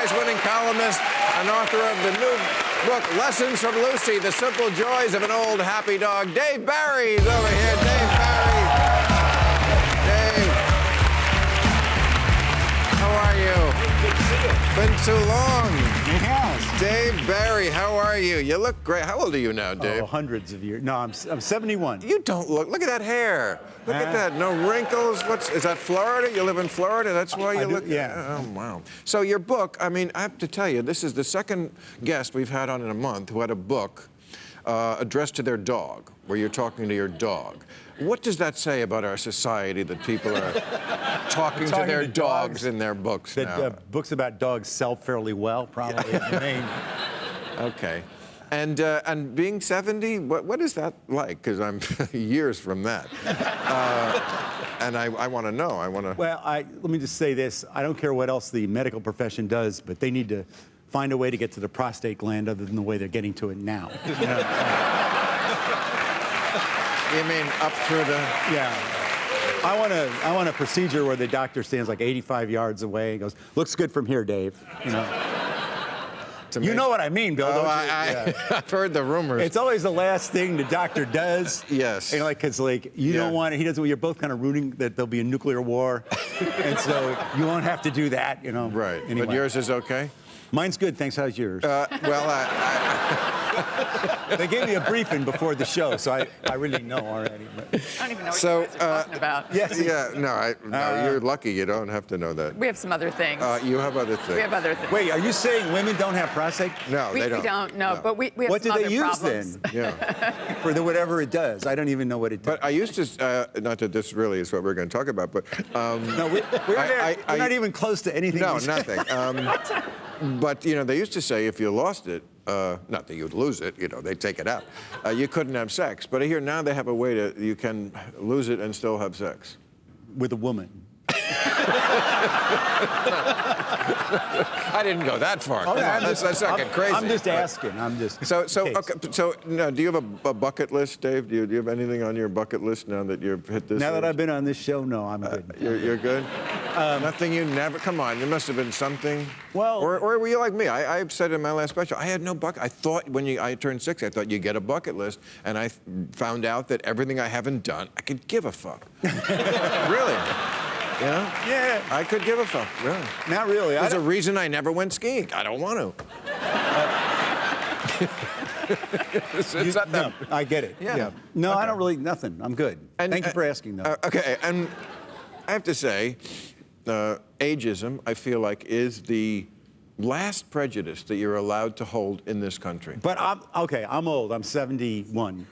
prize-winning columnist and author of the new book, Lessons from Lucy, The Simple Joys of an Old Happy Dog. Dave Barry is over here. Dave Barry. Dave. How are you? Good to see you. Been too long. It has. Dave Barry, how are you? You look great. How old are you now, Dave? Oh, hundreds of years. No, I'm 71. You don't look at that hair. Look at that. No wrinkles. Is that Florida? You live in Florida? That's why you look. Yeah. Oh, wow. So your book, I mean, I have to tell you, this is the second guest we've had on in a month who had a book addressed to their dog, where you're talking to your dog. What does that say about our society that people are talking to their dogs in their books now? Books about dogs sell fairly well, probably in the main. Okay. And being 70, what is that like? Because I'm years from that. And I want to know. Well, let me just say this. I don't care what else the medical profession does, but they need to find a way to get to the prostate gland other than the way they're getting to it now. You know? You mean up through the... Yeah. I want a procedure where the doctor stands like 85 yards away and goes, "Looks good from here, Dave." You know. You know what I mean, Bill, don't you? I've heard the rumors. It's always the last thing the doctor does. Yes. And because you don't want it, he doesn't. You're both kind of rooting that there'll be a nuclear war, and so you won't have to do that, you know. Right. Anyway. But yours is okay? Mine's good, thanks. How's yours? Well, they gave me a briefing before the show, so I really know already. But. I don't even know what you guys are talking about. Yes. Yeah. No. You're lucky. You don't have to know that. We have some other things. You have other things. We have other things. Wait, are you saying women don't have prostate? No, we they don't. We don't, no. But we have what some do they other use problems. then? Yeah. For whatever it does. I don't even know what it does. But I used to, not that this really is what we're going to talk about, but... no, we're not even close to anything. No, nothing. But, you know, they used to say if you lost it, not that you'd lose it, you know, they'd take it out, you couldn't have sex. But I hear now they have a way you can lose it and still have sex. With a woman. I didn't go that far. Let's not get crazy. I'm just asking. So now, do you have a bucket list, Dave? Do you have anything on your bucket list now that you've hit this? Now that I've been on this show, no, I'm good. You're good? Nothing you never... Come on, there must have been something. Well... Or were you like me? I've said in my last special, I had no bucket. I thought when I turned 60, I thought you get a bucket list, and I found out that everything I haven't done, I could give a fuck. Really? You know? Yeah. I could give a fuck, really. Not really. There's a reason I never went skiing. I don't want to. It's not that... No, I get it. Yeah. No, Okay. I don't really... Nothing. I'm good. Thank you for asking, though. Okay, and I have to say, ageism, I feel like, is the last prejudice that you're allowed to hold in this country. But I'm old. I'm 71.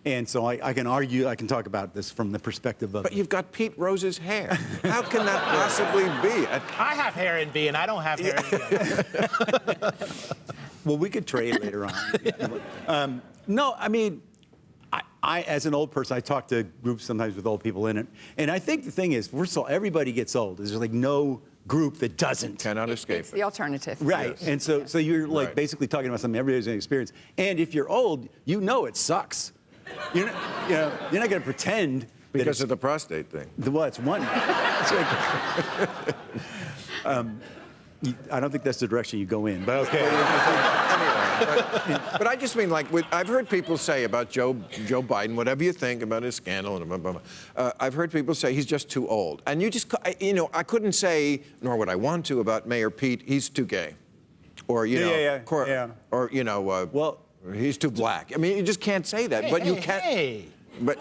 And so I can argue, I can talk about this from the perspective of... But you've got Pete Rose's hair. How can that possibly be? I have hair in B, and I don't have hair in B. Well, we could trade later on. No, I mean, I, as an old person, I talk to groups sometimes with old people in it. And I think the thing is, first of all, everybody gets old. There's like no group that doesn't. Cannot escape It's the alternative. Right. Yes. And so you're like basically talking about something everybody's going to experience. And if you're old, you know it sucks. You're not going to pretend because of the prostate thing. Well, it's one. It's like, I don't think that's the direction you go in, but okay. Anyway, but I just mean, like, I've heard people say about Joe Biden, whatever you think about his scandal, and blah, blah, blah, I've heard people say he's just too old. And you just, you know, I couldn't say, nor would I want to, about Mayor Pete, he's too gay. Or, you know, or, you know, well, he's too black. I mean, you just can't say that, but you can. Hey. But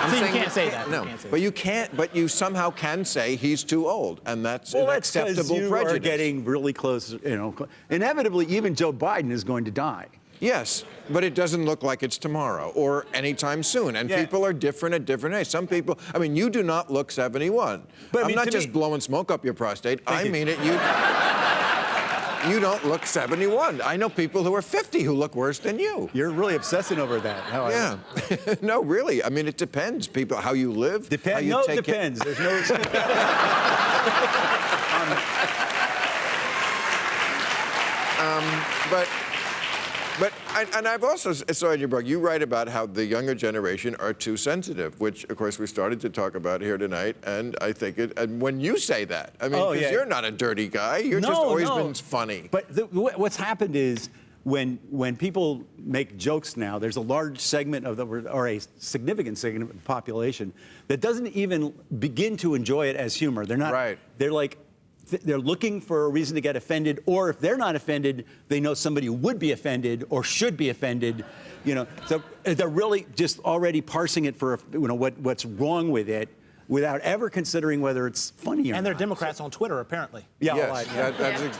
So you can't say that. No, but you can't. But you somehow can say he's too old, and that's an acceptable you prejudice. are getting really close. You know, inevitably, even Joe Biden is going to die. Yes, but it doesn't look like it's tomorrow or anytime soon. And people are different at different ages. Some people, I mean, you do not look 71. But, I'm not just blowing smoke up your prostate. I mean it. You don't look 71. I know people who are 50 who look worse than you. You're really obsessing over that. Yeah. No, really. I mean, it depends. People, how you live. How you take depends. There's no... But And I've also saw in your book, you write about how the younger generation are too sensitive, which, of course, we started to talk about here tonight. And I think and when you say that, I mean, because you're not a dirty guy. You're just always been funny. But what's happened is when people make jokes now, there's a large segment of or a significant segment of the population that doesn't even begin to enjoy it as humor. They're not. Right. They're like, they're looking for a reason to get offended, or if they're not offended, they know somebody who would be offended or should be offended. You know, so they're really just already parsing it for what's wrong with it, without ever considering whether it's funny or not. And they're Democrats on Twitter, apparently. Yeah. Yes, that's